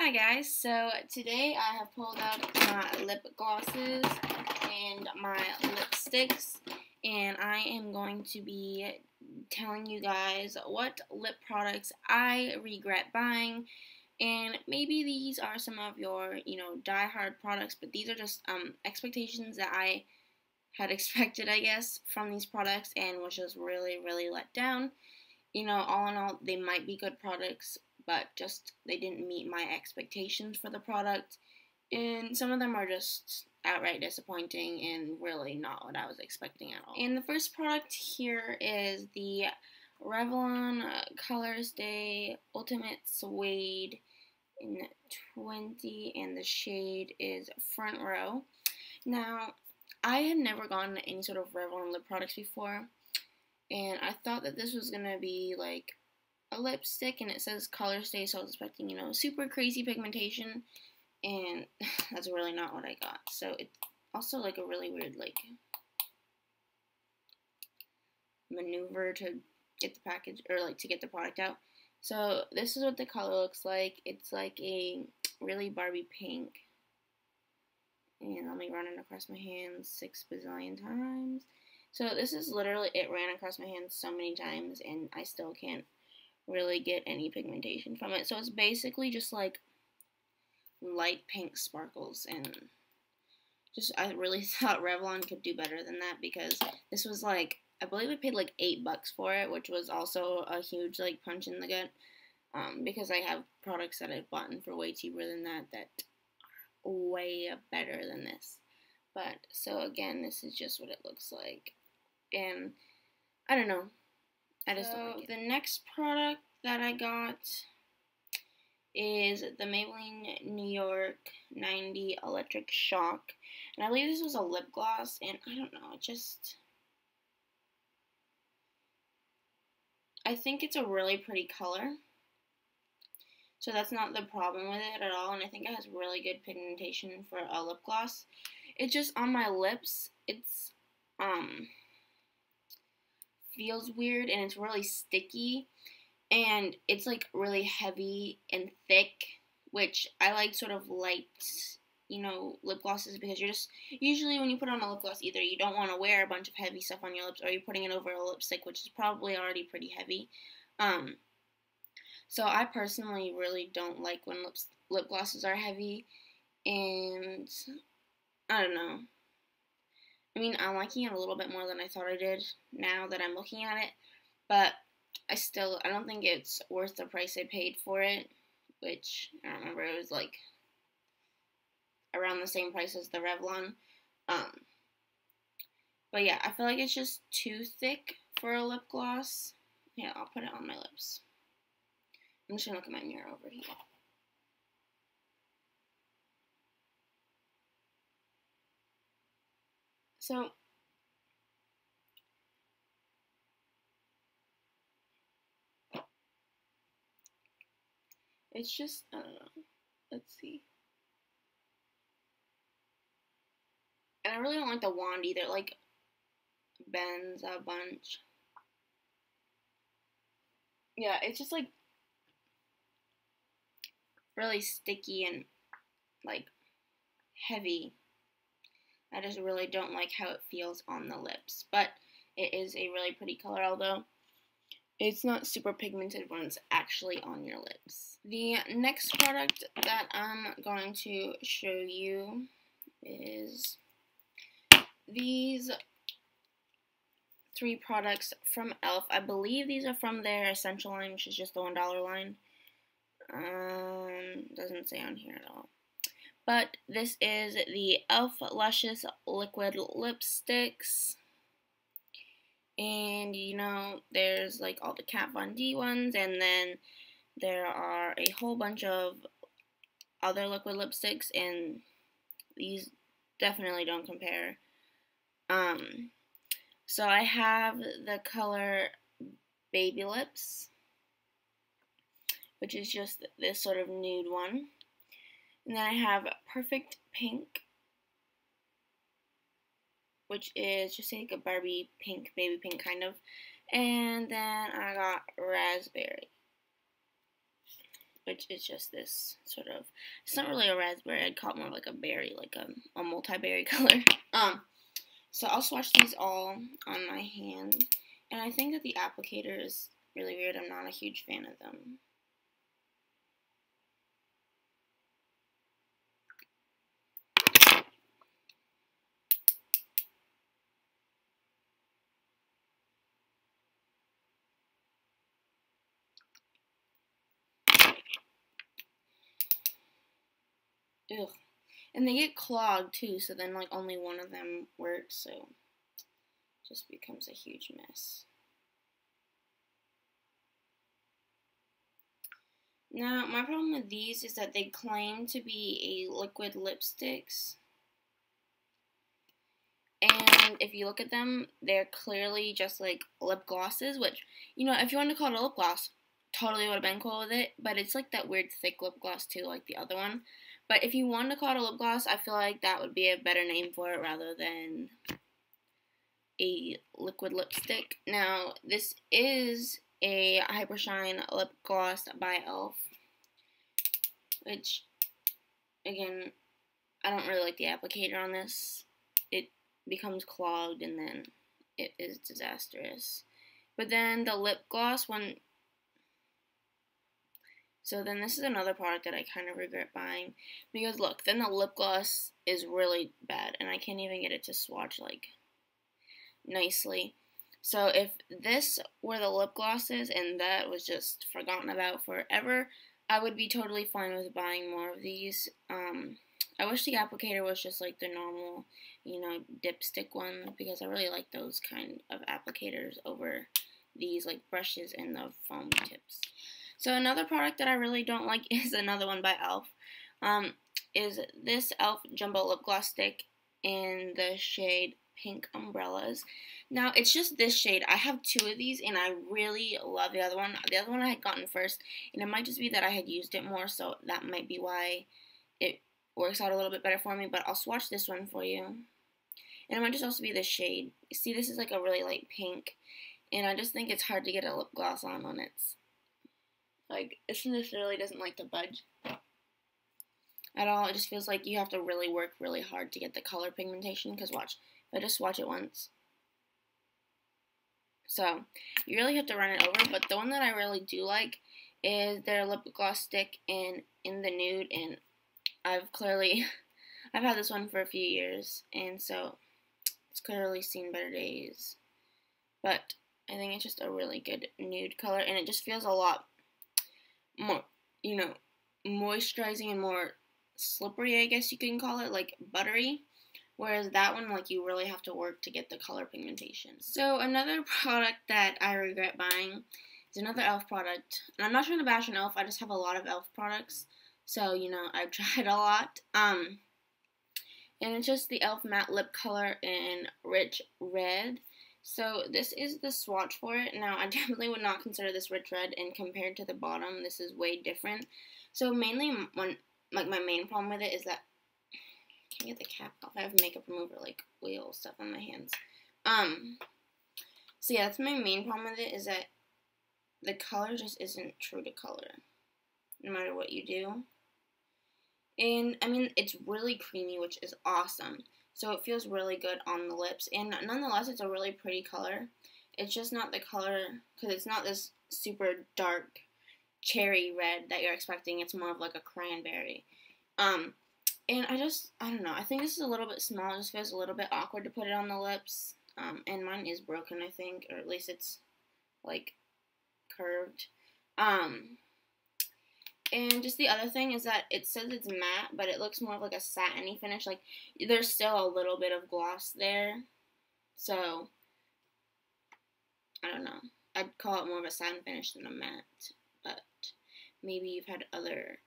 Hi guys, so today I have pulled out my lip glosses and my lipsticks, and I am going to be telling you guys what lip products I regret buying, and maybe these are some of your, die-hard products, but these are just expectations that I had expected, I guess, from these products and was just really, really let down. All in all, they might be good products, but just they didn't meet my expectations for the product. And some of them are just outright disappointing and really not what I was expecting at all. And the first product here is the Revlon Colors Day Ultimate Suede in 20, and the shade is Front Row. Now, I had never gotten any sort of Revlon lip products before, and I thought that this was gonna be like a lipstick, and it says Color Stay, so I was expecting, super crazy pigmentation, and that's really not what I got. So it's also like a really weird maneuver to get the package, or to get the product out. So this is what the color looks like. It's like a really Barbie pink, and let me run it across my hands 6 bazillion times. So this is literally, it ran across my hands so many times, and I still can't really get any pigmentation from it. So it's basically just like light pink sparkles, and I really thought Revlon could do better than that, because this was like, I believe I paid like $8 for it, which was also a huge punch in the gut, because I have products that I've bought for way cheaper than that are way better than this. But so again, this is just what it looks like, and I don't know, I just don't like it. The next product that I got is the Maybelline New York 90 Electric Shock, and I believe this was a lip gloss, and I don't know, I think it's a really pretty color, so that's not the problem with it at all, and I think it has really good pigmentation for a lip gloss. It's just on my lips, it's feels weird, and it's really sticky, and it's like really heavy and thick, which I like sort of light, lip glosses, because you're just, usually when you put on a lip gloss, either you don't want to wear a bunch of heavy stuff on your lips, or you're putting it over a lipstick, which is probably already pretty heavy. So I personally really don't like when lip glosses are heavy, and I don't know. I mean, I'm liking it a little bit more than I thought I did now that I'm looking at it, but I don't think it's worth the price I paid for it, which, I don't remember, it was like around the same price as the Revlon. But yeah, I feel like it's just too thick for a lip gloss. Yeah, I'll put it on my lips. I'm just gonna look at my mirror over here. So, it's just, I don't know. Let's see. And I really don't like the wand either. Like, bends a bunch. Yeah, it's just like really sticky and heavy. I just really don't like how it feels on the lips, but it is a really pretty color, although it's not super pigmented when it's actually on your lips. The next product that I'm going to show you is these 3 products from e.l.f. I believe these are from their Essential line, which is just the $1 line. Doesn't say on here at all. But this is the e.l.f. Luscious Liquid Lipsticks. And, there's all the Kat Von D ones, and then there are a whole bunch of other liquid lipsticks, and these definitely don't compare. So I have the color Baby Lips, which is just this sort of nude one. And then I have Perfect Pink, which is just like a Barbie pink, baby pink kind of. And then I got Raspberry, which is just this sort of, it's not really a raspberry, I'd call it more like a berry, like a multi-berry color. So I'll swatch these all on my hand, and I think that the applicator is really weird. I'm not a huge fan of them. Ugh. And they get clogged too, so then like only one of them works, so it just becomes a huge mess. Now, my problem with these is that they claim to be a liquid lipsticks. And if you look at them, they're clearly just like lip glosses, which, you know, if you want to call it a lip gloss, totally would have been cool with it, but it's like that weird thick lip gloss too, like the other one. But if you want to call it a lip gloss, I feel like that would be a better name for it rather than a liquid lipstick. Now, this is a Hyper Shine lip gloss by e.l.f., which, again, I don't really like the applicator on this. It becomes clogged and then it is disastrous. But then the lip gloss so then this is another product that I kind of regret buying, because look, then the lip gloss is really bad and I can't even get it to swatch like nicely. So if this were the lip glosses and that was just forgotten about forever, I would be totally fine with buying more of these. I wish the applicator was just like the normal, you know, dipstick one, because I really like those kind of applicators over these like brushes and the foam tips. So another product that I really don't like is another one by e.l.f. Is this e.l.f. Jumbo Lip Gloss Stick in the shade Pink Umbrellas. Now, it's just this shade. I have two of these, and I really love the other one. The other one I had gotten first, and it might just be that I had used it more, so that might be why it works out a little bit better for me, but I'll swatch this one for you. And it might just also be this shade. See, this is like a really light pink, and I just think it's hard to get a lip gloss on when it's like, it necessarily doesn't like to budge at all. It just feels like you have to really work really hard to get the color pigmentation, because watch, if I just swatch it once. So, you really have to run it over, but the one that I really do like is their lip gloss stick in the nude, and I've had this one for a few years, and so it's clearly seen better days. But I think it's just a really good nude color, and it just feels a lot more, you know, moisturizing and more slippery, I guess you can call it, like buttery. Whereas that one, like, you really have to work to get the color pigmentation. So another product that I regret buying is another e.l.f. product. And I'm not trying to bash on e.l.f., I just have a lot of e.l.f. products. So, you know, I've tried a lot. And it's just the e.l.f. matte lip color in Rich Red. So this is the swatch for it. Now, I definitely would not consider this Rich Red, and compared to the bottom, this is way different. So mainly, my main problem with it is that I can't get the cap off. I have makeup remover, like, oil stuff on my hands. So yeah, that's my main problem with it, is that the color just isn't true to color, no matter what you do. And, I mean, it's really creamy, which is awesome. So it feels really good on the lips. And nonetheless, it's a really pretty color. It's just not the color, because it's not this super dark cherry red that you're expecting. It's more of like a cranberry. And I don't know. I think this is a little bit small. It just feels a little bit awkward to put it on the lips. And mine is broken, I think. Or at least it's, like, curved. And just the other thing is that it says it's matte, but it looks more of like a satiny finish. Like, there's still a little bit of gloss there. So, I don't know. I'd call it more of a satin finish than a matte. But maybe you've had other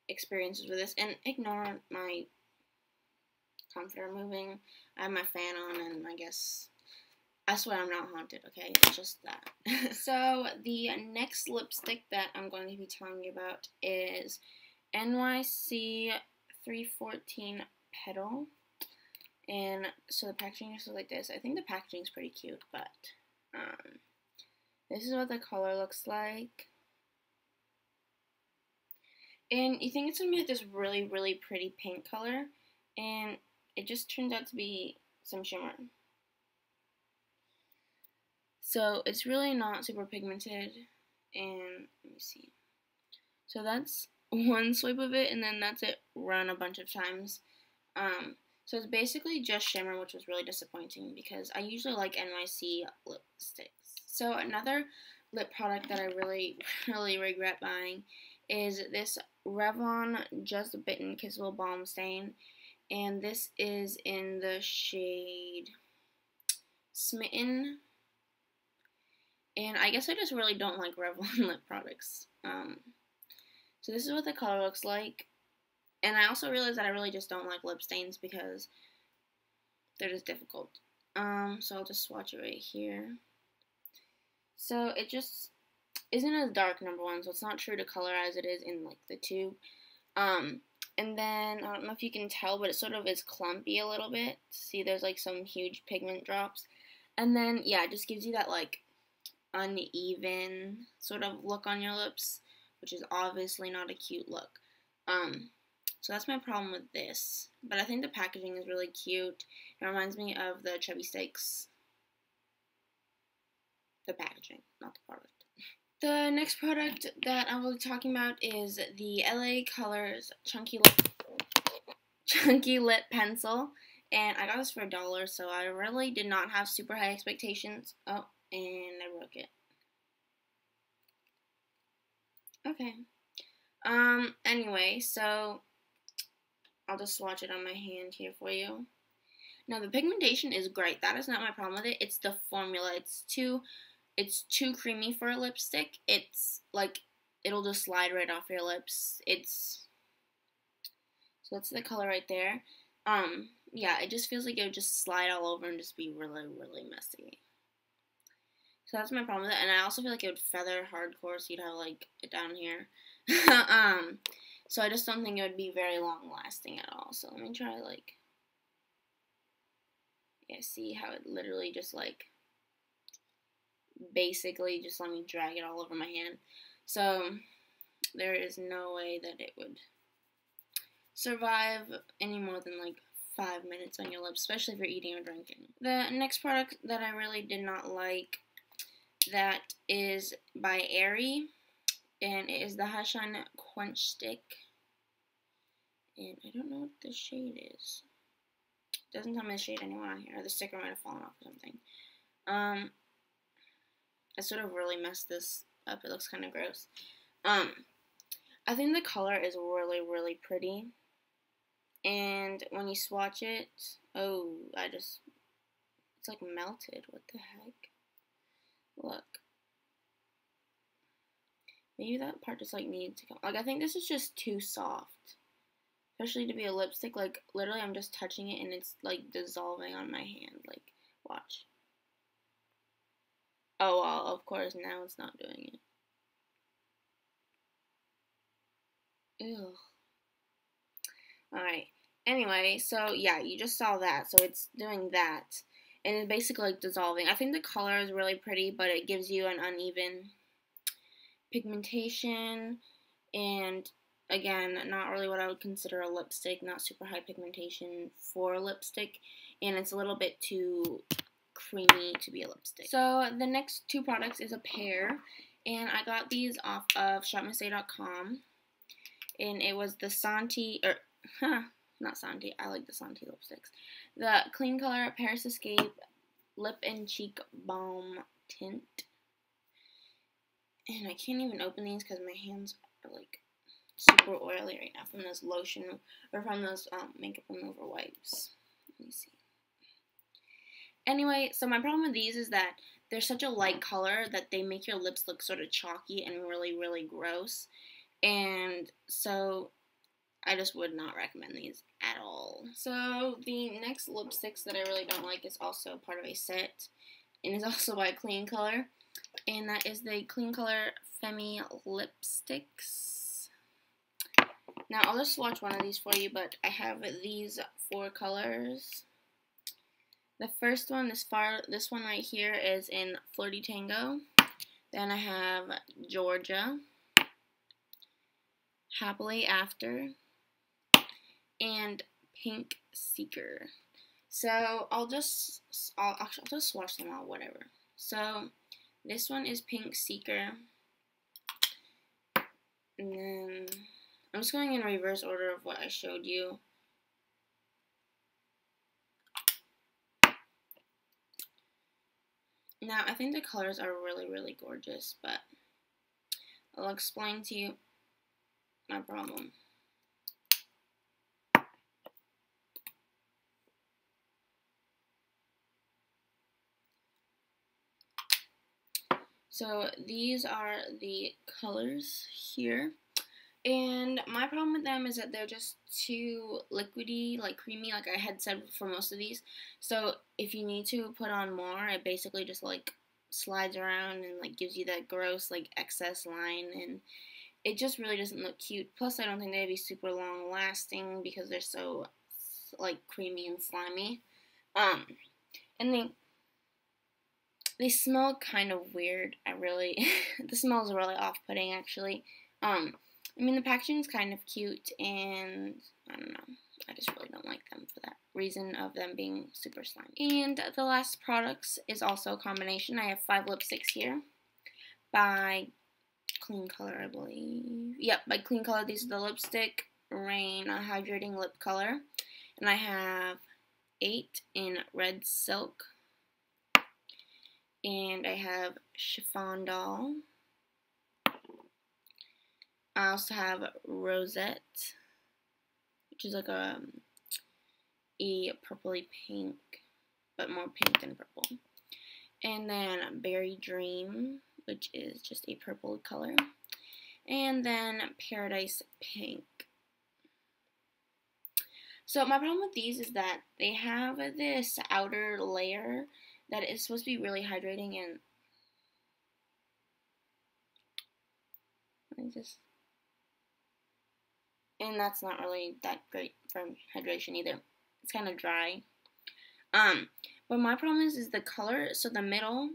experiences with this. And ignore my comforter moving. I have my fan on, and I guess, I swear I'm not haunted, okay? It's just that. So, the next lipstick that I'm going to be telling you about is NYC 314 Petal. And so the packaging is like this. I think the packaging is pretty cute, but this is what the color looks like. And you think it's going to be like this really, really pretty pink color, and it just turns out to be some shimmer. So it's really not super pigmented, and let me see. So that's one swipe of it, and then that's it run a bunch of times. So it's basically just shimmer, which was really disappointing because I usually like NYC lipsticks. So another lip product that I really, really regret buying is this Revlon Just Bitten Kissable Balm Stain, and this is in the shade Smitten. And I guess I just really don't like Revlon lip products. So this is what the color looks like. And I also realized that I really just don't like lip stains because they're just difficult. So I'll just swatch it right here. So it just isn't as dark, number one, so it's not true to color as it is in like the tube. And then I don't know if you can tell, but it sort of is clumpy a little bit. See, there's like some huge pigment drops. And then yeah, it just gives you that like uneven sort of look on your lips, which is obviously not a cute look. So that's my problem with this. But I think the packaging is really cute. It reminds me of the Chubby Sticks. The packaging, not the product. The next product that I will be talking about is the LA Colors Chunky Lip Pencil. And I got this for $1, so I really did not have super high expectations. Oh, and I broke it. Okay. Anyway, so I'll just swatch it on my hand here for you. Now, the pigmentation is great. That is not my problem with it. It's the formula. It's too creamy for a lipstick. It's like, it'll just slide right off your lips. So that's the color right there. Yeah, it just feels like it would just slide all over and just be really, really messy. So that's my problem with it. And I also feel like it would feather hardcore, so you'd have like it down here. So I just don't think it would be very long lasting at all. So let me try like, yeah, see how it literally just like, basically just let me drag it all over my hand. So there is no way that it would survive any more than like 5 minutes on your lips, especially if you're eating or drinking. The next product that I really did not like, that is by Aerie, and it is the High Shine Quench Stick. And I don't know what the shade is. It doesn't tell me the shade anywhere on here. The sticker might have fallen off or something. I sort of really messed this up. It looks kind of gross. I think the color is really, really pretty. And when you swatch it, oh, it's like melted. What the heck? Look. Maybe that part just like needs to come. Like, I think this is just too soft. Especially to be a lipstick. Like, literally I'm just touching it and it's like dissolving on my hand. Like, watch. Oh, well, of course, now it's not doing it. Ew. Alright. Anyway, so yeah, you just saw that. So it's doing that. And it's basically like dissolving. I think the color is really pretty, but it gives you an uneven pigmentation. And again, not really what I would consider a lipstick. Not super high pigmentation for a lipstick. And it's a little bit too creamy to be a lipstick. So the next two products is a pair. And I got these off of shopmissay.com. And it was the Santi, not Santi, I like the Santi lipsticks. The Clean Color Paris Escape Lip and Cheek Balm Tint. And I can't even open these because my hands are like super oily right now from this lotion, or from those makeup remover wipes. Let me see. Anyway, so my problem with these is that they're such a light color that they make your lips look sort of chalky and really, really gross. And so I just would not recommend these at all. So the next lipsticks that I really don't like is also part of a set, and is also by Clean Color, and that is the Clean Color Femi lipsticks. Now I'll just swatch one of these for you, but I have these 4 colors. The first one, this one right here, is in Flirty Tango. Then I have Georgia, Happily After, and Pink Seeker. So I'll just swatch them out, whatever. So this one is Pink Seeker, and then I'm just going in reverse order of what I showed you. Now I think the colors are really, really gorgeous, but I'll explain to you my problem. So these are the colors here, and my problem with them is that they're just too liquidy, like creamy, like I had said for most of these. So if you need to put on more, it basically just like slides around and like gives you that gross like excess line, and it just really doesn't look cute. Plus I don't think they'd be super long lasting because they're so like creamy and slimy. And they smell kind of weird. The smell is really off-putting, actually. I mean, the packaging is kind of cute, and I don't know. I just really don't like them for that reason of them being super slimy. And the last products is also a combination. I have 5 lipsticks here by Clean Color, I believe. Yep, by Clean Color. These are the Lipstick Rain Hydrating Lip Color. And I have 8 in Red Silk. And I have Chiffon Doll. I also have Rosette, which is like a purpley pink, but more pink than purple. And then Berry Dream, which is just a purple color. And then Paradise Pink. So my problem with these is that they have this outer layer that is supposed to be really hydrating, and that's not really that great for hydration either. It's kind of dry. But my problem is the color. So the middle,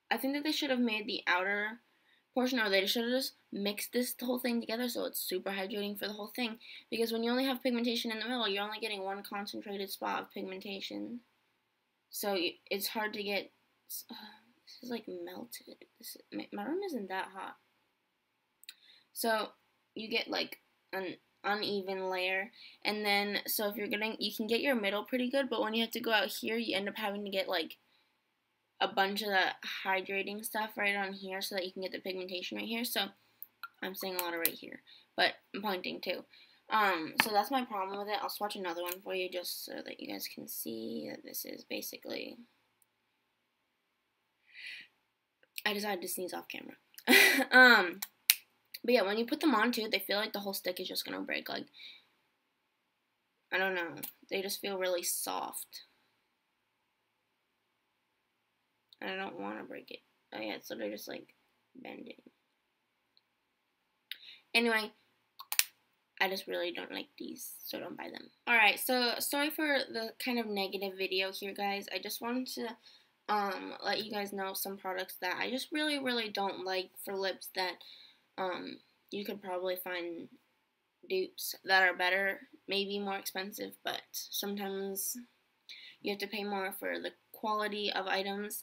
I think that they should have made the outer portion, or they should have just mixed the whole thing together so it's super hydrating for the whole thing. Because when you only have pigmentation in the middle, you're only getting one concentrated spot of pigmentation. So it's hard to get. This is like melted. My room isn't that hot. So you get like an uneven layer, and then so if you can get your middle pretty good, but when you have to go out here, you end up having to get like a bunch of the hydrating stuff right on here so that you can get the pigmentation right here. So I'm saying a lot of right here, but I'm pointing too. So that's my problem with it. I'll swatch another one for you just so that you guys can see that this is basically. I decided to sneeze off camera. But yeah, when you put them on too, they feel like the whole stick is just gonna break. Like, I don't know. They just feel really soft. And I don't want to break it. Oh yeah, so they're just like bending. Anyway, I just really don't like these, so don't buy them. Alright, so sorry for the kind of negative video here, guys. I just wanted to let you guys know some products that I just really, really don't like for lips that you could probably find dupes that are better, maybe more expensive, but sometimes you have to pay more for the quality of items.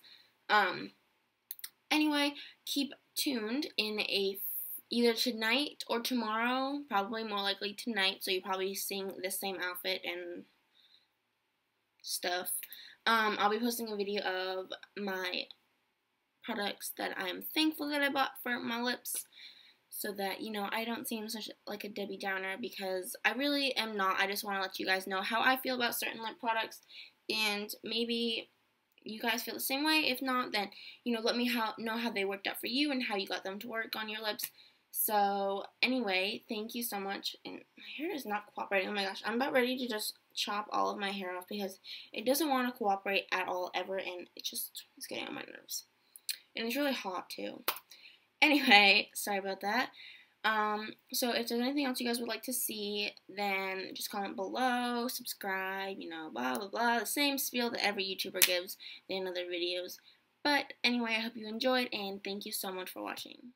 Anyway, keep tuned in either tonight or tomorrow, probably more likely tonight, so you're probably seeing the same outfit and stuff. I'll be posting a video of my products that I'm thankful that I bought for my lips, so that, you know, I don't seem such like a Debbie Downer, because I really am not. I just want to let you guys know how I feel about certain lip products, and maybe you guys feel the same way. If not, then, you know, let me know how they worked out for you and how you got them to work on your lips. So anyway, thank you so much. And my hair is not cooperating. Oh my gosh, I'm about ready to just chop all of my hair off because it doesn't want to cooperate at all ever, and it's getting on my nerves. And it's really hot too. Anyway, sorry about that. So if there's anything else you guys would like to see, then just comment below, subscribe, you know, blah, blah, blah. The same spiel that every YouTuber gives at the end of their videos. But anyway, I hope you enjoyed, and thank you so much for watching.